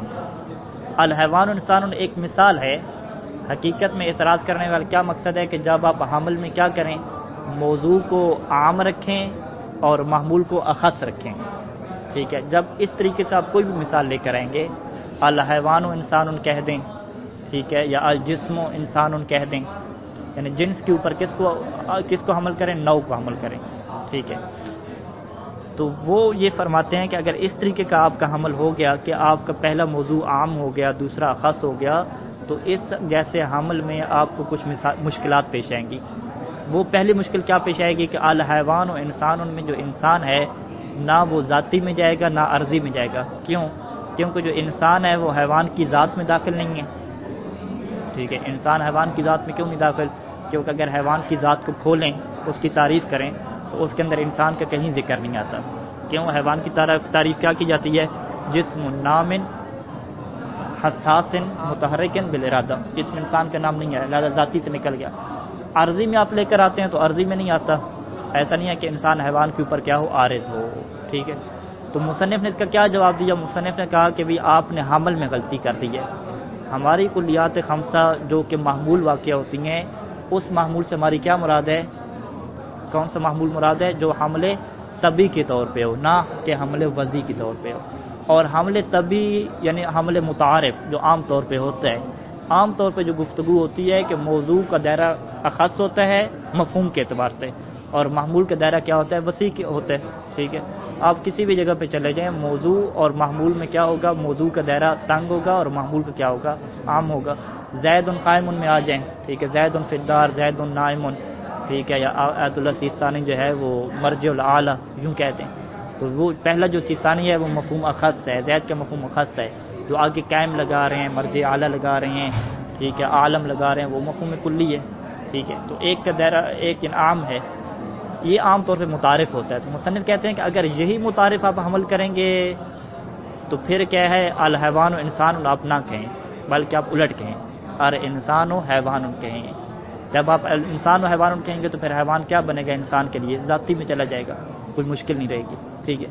الحیوان و انسان ایک مثال ہے، حقیقت میں اعتراض کرنے والا کیا مقصد ہے کہ جب آپ حمل میں کیا کریں؟ موضوع کو عام رکھیں اور محمول کو اخص رکھیں، ٹھیک ہے۔ جب اس طریقے سے آپ کوئی بھی مثال لے کر آئیں گے، الحیوان و انسان کہہ دیں، ٹھیک ہے، یا الجسم و انسان کہہ دیں، یعنی جنس کے اوپر کس کو حمل کریں؟ نوع کو حمل کریں، ٹھیک ہے۔ تو وہ یہ فرماتے ہیں کہ اگر اس طریقے کا آپ کا حمل ہو گیا کہ آپ کا پہلا موضوع عام ہو گیا، دوسرا خاص ہو گیا، تو اس جیسے حمل میں آپ کو کچھ مشکلات پیش آئیں گی۔ وہ پہلی مشکل کیا پیش آئے گی کہ الحیوان و انسان، ان میں جو انسان ہے نہ وہ ذاتی میں جائے گا نہ عرضی میں جائے گا۔ کیوں؟ کیونکہ جو انسان ہے وہ حیوان کی ذات میں داخل نہیں ہے، ٹھیک ہے؟ انسان حیوان کی ذات میں کیوں نہیں داخل؟ کیونکہ اگر حیوان کی ذات کو کھولیں، اس کی تعریف کریں، تو اس کے اندر انسان کا کہیں ذکر نہیں آتا۔ کیوں؟ حیوان کی تعریف کیا کی جاتی ہے؟ جسم نامن حساس متحرکن بالارادہ، جسم انسان کا نام نہیں ہے، لہذا ذاتی سے نکل گیا۔ عرضی میں آپ لے کر آتے ہیں تو عرضی میں نہیں آتا، ایسا نہیں ہے کہ انسان حیوان کے اوپر کیا ہو، عارض ہو، ٹھیک ہے؟ تو مصنف نے اس کا کیا جواب دیا؟ مصنف نے کہا کہ بھی آپ نے حمل میں غلطی کر دی ہے۔ ہماری کلیات خمسہ جو کہ محمول واقع ہوتی ہیں، اس محمول سے ہماری کیا مراد ہے؟ کون سا محمول مراد ہے؟ جو حمل طبی کے طور پہ ہو، نہ کہ حمل وضعی کے طور پہ ہو۔ اور حمل طبی یعنی حمل متعارف جو عام طور پہ ہوتا ہے، عام طور پہ جو گفتگو ہوتی ہے کہ موضوع کا دائرہ اخص ہوتا ہے مفہوم کے اعتبار سے، اور محمول کا دائرہ کیا ہوتا ہے؟ وسیع ہوتا ہے، ٹھیک ہے؟ آپ کسی بھی جگہ پہ چلے جائیں، موضوع اور محمول میں کیا ہوگا؟ موضوع کا دائرہ تنگ ہوگا اور محمول کا کیا ہوگا؟ عام ہوگا۔ زید قائم میں آ جائیں، ٹھیک ہے؟ زید فی الدار، زید نائم، ٹھیک ہے؟ یا آیت اللہ سیستانی جو ہے وہ مرجع الاعلی یوں کہتے ہیں، تو وہ پہلا جو سیستانی ہے وہ مفہوم اخص ہے، زید کا مفہوم اخص ہے۔ جو آگے قائم لگا رہے ہیں، مرجع اعلی لگا رہے ہیں، ٹھیک ہے؟ عالم لگا رہے ہیں، وہ مفہوم کلی ہے، ٹھیک ہے؟ تو ایک کا دائرہ ایک عام ہے، یہ عام طور پہ متعارف ہوتا ہے۔ تو مصنف کہتے ہیں کہ اگر یہی متعارف آپ حمل کریں گے تو پھر کیا ہے؟ الحیوان و انسان آپ نہ کہیں، بلکہ آپ الٹ کہیں، اور انسان و حیوان کہیں۔ جب آپ انسان و حیوان کہیں گے تو پھر حیوان کیا بنے گا؟ انسان کے لیے ذاتی میں چلا جائے گا، کوئی مشکل نہیں رہے گی، ٹھیک ہے؟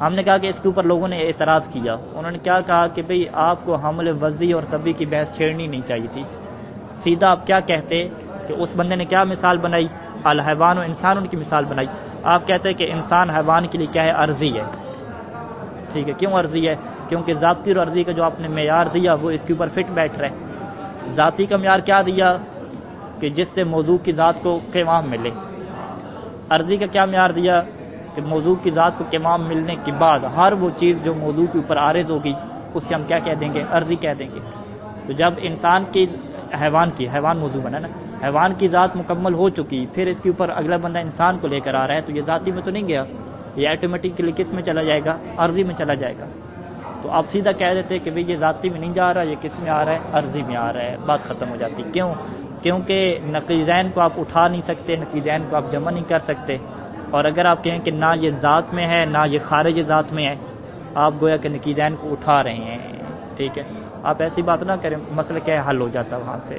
ہم نے کہا کہ اس کے اوپر لوگوں نے اعتراض کیا، انہوں نے کیا کہا کہ بھئی آپ کو حمل وضعی اور طبی کی بحث چھیڑنی نہیں چاہیے تھی، سیدھا آپ کیا کہتے کہ اس بندے نے کیا مثال بنائی؟ الحیوان و انسان ان کی مثال بنائی۔ آپ کہتے ہیں کہ انسان حیوان کے لیے کیا ہے؟ عرضی ہے، ٹھیک ہے؟ کیوں عرضی ہے؟ کیونکہ ذاتی اور عرضی کا جو آپ نے معیار دیا وہ اس کے اوپر فٹ بیٹھ رہا ہے۔ ذاتی کا معیار کیا دیا؟ کہ جس سے موضوع کی ذات کو قوام ملے۔ عرضی کا کیا معیار دیا؟ کہ موضوع کی ذات کو قوام ملنے کے بعد ہر وہ چیز جو موضوع کے اوپر عارض ہوگی اس سے ہم کیا کہہ دیں گے؟ عرضی کہہ دیں گے۔ تو جب انسان کی حیوان موضوع بنا نا، حیوان کی ذات مکمل ہو چکی، پھر اس کے اوپر اگلا بندہ انسان کو لے کر آ رہا ہے، تو یہ ذاتی میں تو نہیں گیا، یہ آٹومیٹکلی کس میں چلا جائے گا؟ عرضی میں چلا جائے گا۔ تو آپ سیدھا کہہ دیتے کہ بھئی یہ ذاتی میں نہیں جا رہا، یہ کس میں آ رہا ہے؟ عرضی میں آ رہا ہے، بات ختم ہو جاتی۔ کیوں؟ کیونکہ نقیضین کو آپ اٹھا نہیں سکتے، نقیضین کو آپ جمع نہیں کر سکتے، اور اگر آپ کہیں کہ نہ یہ ذات میں ہے نہ یہ خارج ذات میں ہے، آپ گویا کہ نقیضین کو اٹھا رہے ہیں، ٹھیک ہے؟ آپ ایسی بات نہ کریں، مسئلہ کیا ہے؟ حل ہو جاتا وہاں سے۔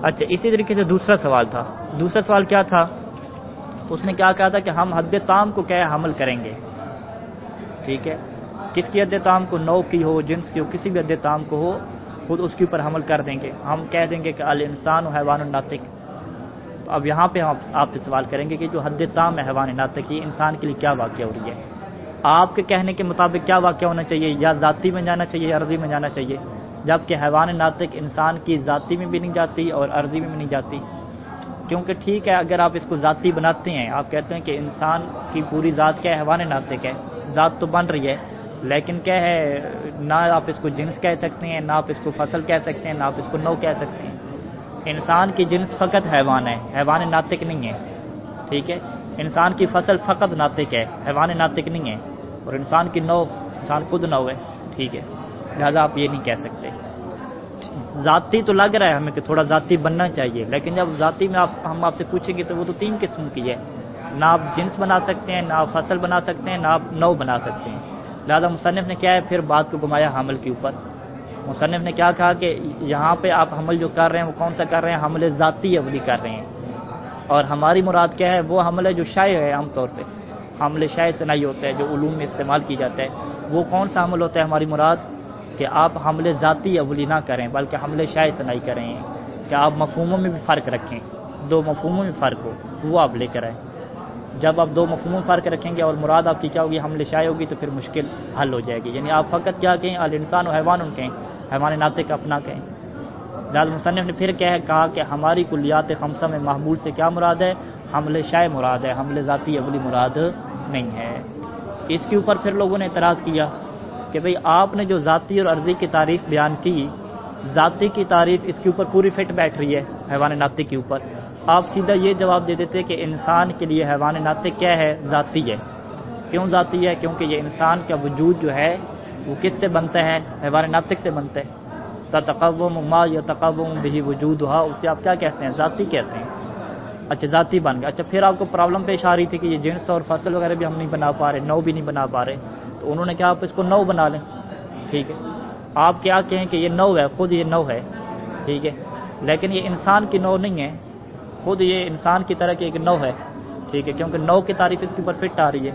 اچھا، اسی طریقے سے دوسرا سوال تھا۔ دوسرا سوال کیا تھا؟ اس نے کیا کہا تھا کہ ہم حد تام کو کیا حمل کریں گے، ٹھیک ہے؟ کس کی حد تام کو؟ نوع کی ہو، جنس کی ہو، کسی بھی حد تام کو ہو، خود اس کے اوپر حمل کر دیں گے۔ ہم کہہ دیں گے کہ الانسان و حیوان الناطق۔ تو اب یہاں پہ ہم آپ سے سوال کریں گے کہ جو حد تام ہے حیوان ناطق، یہ انسان کے لیے کیا واقعہ ہو رہی ہے؟ آپ کے کہنے کے مطابق کیا واقعہ ہونا چاہیے؟ یا ذاتی میں جانا چاہیے یا عرضی میں جانا چاہیے؟ جبکہ حیوان ناطق انسان کی ذاتی میں بھی نہیں جاتی اور عرضی میں بھی نہیں جاتی۔ کیونکہ ٹھیک ہے، اگر آپ اس کو ذاتی بناتے ہیں، آپ کہتے ہیں کہ انسان کی پوری ذات کیا ہے؟ حیوان ناطق ہے، ذات تو بن رہی ہے، لیکن کیا ہے؟ نہ آپ اس کو جنس کہہ سکتے ہیں، نہ آپ اس کو فصل کہہ سکتے ہیں، نہ آپ اس کو نوع کہہ سکتے ہیں۔ انسان کی جنس فقط حیوان ہے، حیوان ناطق نہیں ہے، ٹھیک ہے؟ انسان کی فصل فقط ناطق ہے، حیوان ناطق نہیں ہے، اور انسان کی نوع، انسان خود نوع ہے، ٹھیک ہے؟ لہذا آپ یہ نہیں کہہ سکتے۔ ذاتی تو لگ رہا ہے ہمیں کہ تھوڑا ذاتی بننا چاہیے، لیکن جب ذاتی میں ہم آپ سے پوچھیں گے تو وہ تو 3 قسم کی ہے، نہ آپ جنس بنا سکتے ہیں، نہ آپ فصل بنا سکتے ہیں، نہ آپ نوع بنا سکتے ہیں۔ لہذا مصنف نے کیا ہے؟ پھر بات کو گھمایا حمل کے اوپر۔ مصنف نے کیا کہا کہ یہاں پہ آپ حمل جو کر رہے ہیں وہ کون سا کر رہے ہیں؟ حمل ذاتی اولی کر رہے ہیں، اور ہماری مراد کیا ہے؟ وہ حمل ہے جو شائع ہے، عام طور پہ حمل شائع صنعی ہوتا ہے جو علوم میں استعمال کی جاتا ہے۔ وہ کون سا حمل ہوتا ہے ہماری مراد؟ کہ آپ حمل ذاتی اولی نہ کریں بلکہ حمل شائع صنعی کریں، کہ آپ مفہوموں میں بھی فرق رکھیں، 2 مفہوموں میں فرق ہو وہ آپ لے کر آئیں۔ جب آپ 2 مفہوموں میں فرق رکھیں گے اور مراد آپ کی کیا ہوگی؟ حمل شائع ہوگی، تو پھر مشکل حل ہو جائے گی۔ یعنی آپ فقط کیا کہیں؟ الانسان و حیوان کہیں، حیوان ناطق اپنا کہیں۔ لہذا مصنف نے پھر کہا کہ ہماری کلیات خمسہ میں محمول سے کیا مراد ہے؟ حمل شائع مراد ہے، حمل ذاتی اولی مراد نہیں ہے۔ اس کے اوپر پھر لوگوں نے اعتراض کیا کہ بھئی آپ نے جو ذاتی اور عرضی کی تعریف بیان کی، ذاتی کی تعریف اس کے اوپر پوری فٹ بیٹھ رہی ہے حیوان ناطق کے اوپر، آپ سیدھا یہ جواب دے دیتے کہ انسان کے لیے حیوان ناطق کیا ہے؟ ذاتی ہے۔ کیوں ذاتی ہے؟ کیونکہ یہ انسان کا وجود جو ہے وہ کس سے بنتا ہے؟ حیوان ناطق سے بنتا ہے۔ تتقوم ما یتقوم به وجودها، اسے آپ کیا کہتے ہیں؟ ذاتی کہتے ہیں۔ اچھا ذاتی بن گیا۔ اچھا پھر آپ کو پرابلم پیش آ رہی تھی کہ یہ جنس اور فصل وغیرہ بھی ہم نہیں بنا پا رہے، نو بھی نہیں بنا پا رہے، تو انہوں نے کہا آپ اس کو نو بنا لیں، ٹھیک ہے۔ آپ کیا کہیں کہ یہ نو ہے، خود یہ نو ہے، ٹھیک ہے، لیکن یہ انسان کی نو نہیں ہے، خود یہ انسان کی طرح کی ایک نو ہے، ٹھیک ہے، کیونکہ نو کی تعریف اس کے اوپر فٹ آ رہی ہے۔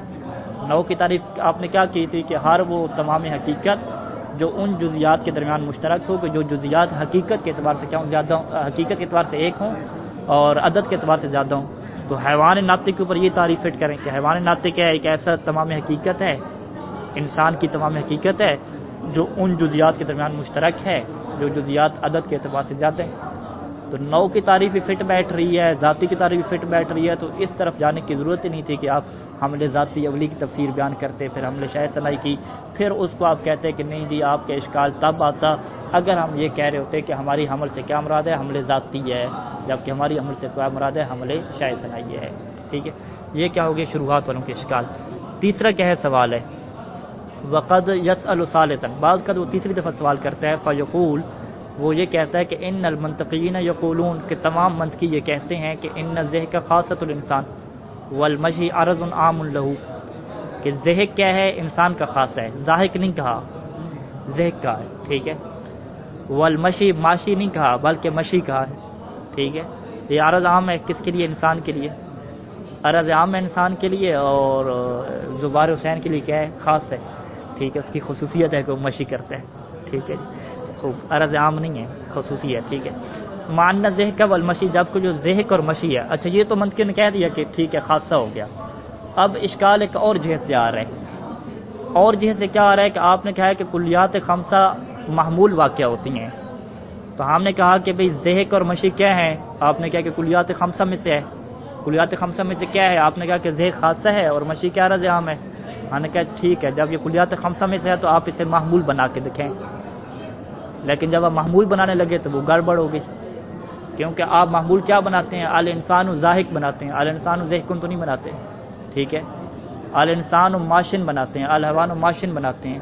نو کی تعریف آپ نے کیا کی تھی کہ ہر وہ تمام حقیقت جو ان جزیات کے درمیان مشترک ہو، کہ جو جزیات حقیقت کے اعتبار سے کیا ہوں زیادہ ہوں، حقیقت کے اعتبار سے ایک ہوں اور عدد کے اعتبار سے زیادہ ہوں، تو حیوان ناطق کے اوپر یہ تعریف فٹ کریں کہ حیوان ناطق ہے ایک ایسا تمام حقیقت ہے، انسان کی تمام حقیقت ہے جو ان جزیات کے درمیان مشترک ہے، جو جزیات عدد کے اعتبار سے زیادہ ہیں۔ تو نو کی تعریف بھی فٹ بیٹھ رہی ہے، ذاتی کی تعریف بھی فٹ بیٹھ رہی ہے، تو اس طرف جانے کی ضرورت ہی نہیں تھی کہ آپ حمل ذاتی اولی کی تفسیر بیان کرتے، پھر حمل شاہ ثنائی کی، پھر اس کو آپ کہتے کہ نہیں جی آپ کا اشکال تب آتا اگر ہم یہ کہہ رہے ہوتے کہ ہماری حمل سے کیا مراد ہے؟ حمل ذاتی ہے، جبکہ ہماری حمل سے کیا مراد ہے؟ حمل شاہ ثنائی ہے، ٹھیک ہے۔ یہ کیا ہو گیا شروعات والوں کے اشکال۔ تیسرا کیا ہے سوال ہے، وقد یسأل ثالثا، بعض کا وہ تیسری دفعہ سوال کرتا ہے، فیقول، وہ یہ کہتا ہے کہ ان المنطقین یقولون، کہ تمام منطقی یہ کہتے ہیں کہ ان الذہق خاصۃ الانسان والمشی عرض عام لہ، کہ ذہق کیا ہے؟ انسان کا خاص ہے، ذاہق نہیں کہا، ذہق کہا ہے، ٹھیک ہے، والمشی ماشی نہیں کہا بلکہ مشی کہا ہے، ٹھیک ہے۔ یہ عرض عام ہے کس کے لیے؟ انسان کے لیے، عرض عام ہے انسان کے لیے، اور زبار حسین کے لیے کیا ہے؟ خاص ہے، ٹھیک ہے، اس کی خصوصیت ہے کہ وہ مشی کرتا ہے، ٹھیک ہے، خوب، عرض عام نہیں ہے، خصوصی ہے، ٹھیک ہے۔ معنی ذہق والمشی، جب کو جو ذہق اور مشی ہے، اچھا یہ تو منطقی نے کہہ دیا کہ ٹھیک ہے خاصہ ہو گیا، اب اشکال ایک اور جہت سے آ رہا ہے، اور جہت سے کیا آ رہا ہے کہ آپ نے کہا ہے کہ کلیات خمسہ محمول واقعہ ہوتی ہیں، تو ہم نے کہا کہ بھئی ذہق اور مشی کیا ہیں؟ آپ نے کہا کہ کلیات خمسہ میں سے ہے، کلیات خمسہ میں سے کیا ہے؟ آپ نے کہا کہ ذہق خاصہ ہے اور مشی کیا عرض عام ہے، ہم نے کہا ٹھیک ہے، جب یہ کلیات خمسہ میں سے ہے تو آپ اسے محمول بنا کے دکھیں، لیکن جب آپ محمول بنانے لگے تو وہ گڑبڑ ہو گئی، کیونکہ آپ محمول کیا بناتے ہیں؟ الانسان ذاہق بناتے ہیں، الانسان ذہقن تو نہیں بناتے، ٹھیک ہے، الانسان ماشن بناتے ہیں، الحیوان ماشن بناتے ہیں،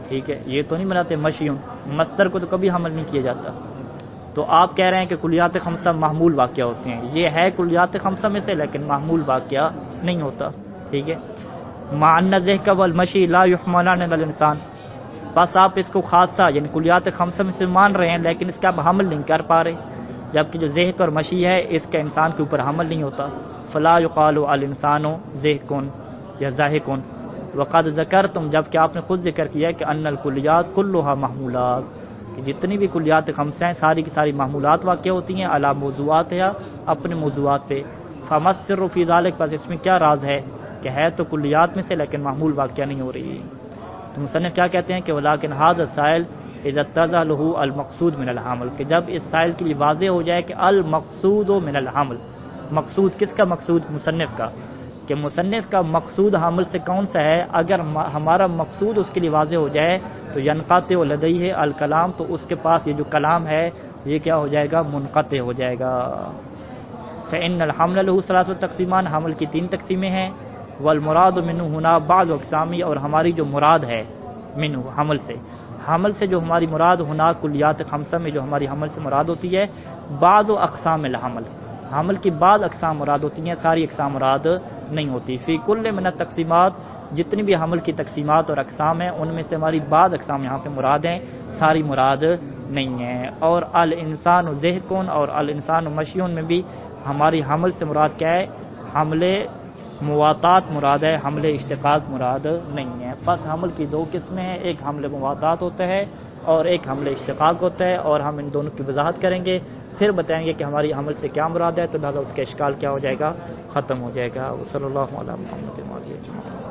ٹھیک ہے، یہ تو نہیں بناتے مشیون، مصدر کو تو کبھی حمل نہیں کیا جاتا، تو آپ کہہ رہے ہیں کہ کلیات خمسہ محمول واقعہ ہوتے ہیں، یہ ہے کلیات خمسہ میں سے لیکن محمول واقعہ نہیں ہوتا، ٹھیک ہے۔ معنی ذہق والمشی لا یحملان علی الانسان، بس آپ اس کو خاصہ یعنی کلیات خمسہ میں سے مان رہے ہیں لیکن اس کا آپ حمل نہیں کر پا رہے، جبکہ جو ذہق اور مشی ہے اس کا انسان کے اوپر حمل نہیں ہوتا، فلا یقال الانسان ذہقن یا ذاہقن، وقد ذکرتم، جبکہ آپ نے خود ذکر کیا کہ ان الکلیات کلها محمولات، کہ جتنی بھی کلیات خمسہ ہیں ساری کی ساری محمولات واقع ہوتی ہیں علی موضوعات یا اپنے موضوعات پہ، فمسر فی ذلک، بس اس میں کیا راز ہے کہ ہے تو کلیات میں سے لیکن محمول واقعہ نہیں ہو رہی۔ تو مصنف کیا کہتے ہیں کہ ولیکن ھذا السائل اذا اتضح له المقصود من الحمل، کہ جب اس سائل کے لیے واضح ہو جائے کہ المقصود من الحمل، مقصود کس کا؟ مقصود مصنف کا، کہ مصنف کا مقصود حمل سے کون سا ہے، اگر ہمارا مقصود اس کے لیے واضح ہو جائے تو ينقطع لدیہ الکلام، تو اس کے پاس یہ جو کلام ہے یہ کیا ہو جائے گا؟ منقطع ہو جائے گا۔ فإن الحمل له ثلاث تقسیمان، حمل کی 3 تقسیمیں ہیں، والمراد منہ ہنا بعض اقسامی، اور ہماری جو مراد ہے منہ حمل سے جو ہماری مراد ہونا کلیات خمسہ میں جو ہماری حمل سے مراد ہوتی ہے، بعض اقسام الحمل، حمل کی بعض اقسام مراد ہوتی ہیں، ساری اقسام مراد نہیں ہوتی، فی کل من التقسیمات، جتنی بھی حمل کی تقسیمات اور اقسام ہیں ان میں سے ہماری بعض اقسام یہاں پہ مراد ہیں، ساری مراد نہیں ہیں۔ اور الانسان ذہقن اور الانسان مشیون میں بھی ہماری حمل سے مراد کیا ہے؟ حمل مواطات مراد ہے، حمل اشتقاق مراد نہیں ہے۔ بس حمل کی 2 قسمیں ہیں، ایک حمل مواطات ہوتا ہے اور ایک حمل اشتقاق ہوتا ہے، اور ہم ان دونوں کی وضاحت کریں گے، پھر بتائیں گے کہ ہماری حمل سے کیا مراد ہے، تو لہٰذا اس کا اشکال کیا ہو جائے گا؟ ختم ہو جائے گا۔ صلی اللہ علیہ محمد۔